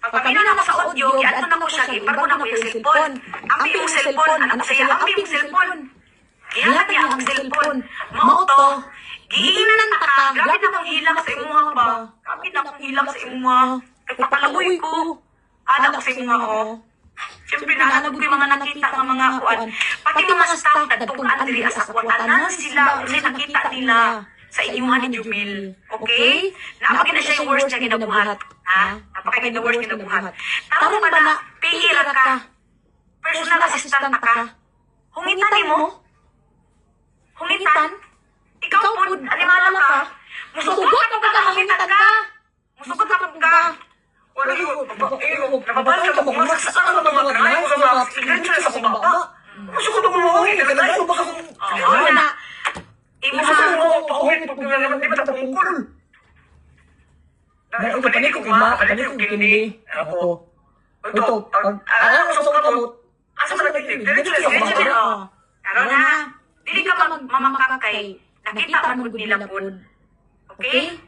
Pag paminaw na ko sa audio, giadto na ko siya, gibarko na ko yung cellphone. Ampi yung cellphone, anak ko saya, ampi yung cellphone. Gihatag niya ang cellphone. Mao to, giinan ta ka, grabe na akong hilang sa imuha ba? Grabe na akong hilang sa imuha. Nagpapalagoy ko. Anak ko sa imuha, oh. Siyempre, nahanap ko yung mga nakita ng mga kuan. Pati mga staff, nagtugaan diri sa kwatanan sila, kasi nakita nila sa inyuhan ni Jumil. Okay? Napagin na siya yung worst niya ginabuhat. Ha? Napagin na worst niya ginabuhat. Taro ba na, pihira ka. Personal assistant ka. Hungitan mo? Hungitan? Ikaw po, animala ka. Musugot ka pagkahangitan ka. Musugot ka pagka. Wala yun. Nababasa ka kung masasaan ang mga kanay mo sa mga signature sa kumaba. Musugot ka mo. Kanay mo baka kung... Wala. Imusahan mo kung pauhin pag pinalaman di ba na tungkol. Dahil ito panay kong ima, panay kong kini. Ako. Ito, pag alam mo sa kamot, asa ka nagtitig? Diretso na. Pero na, dili ka mamamakakay. Nakita man nila po. Okay?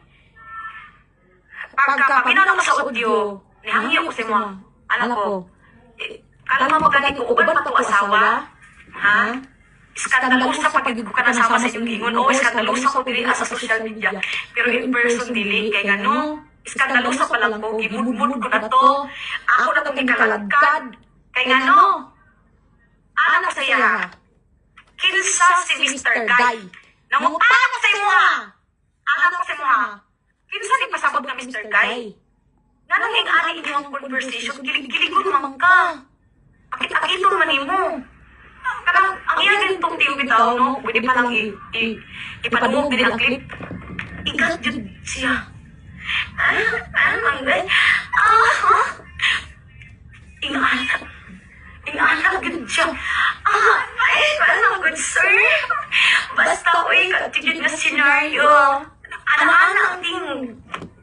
Pagka paminaw sa audio, nihangyo ko sa mga, anak ko, kala mo gani ko, uban pa to asawa? Ha? Skandalosa pag ko ka nasama sa inyong gingon, o skandalosa ko dili sa social media. Pero in person dili, kay gano, skandalosa pa lang ko, gimudmud ko na to, ako na itong ikalagkad. Kay gano, anak saya, kinsa si Mr. Guy, nangutana ko sa imo ha, anak ko sa imo ha, kinsa ni pasabot na Mr. Guy? Nanang ani inyong conversation, kilig-kiligod naman ka. Akit-akito naman imo. Karang, ang iya din itong tiyo bitaw, no? Pwede pa lang ipanungog din ang clip. Igat yun siya. Ano ang gay? Inganak yun siya. Ano ang good sir? Basta, uy, katigid na senaryo. Ano-ano ang ting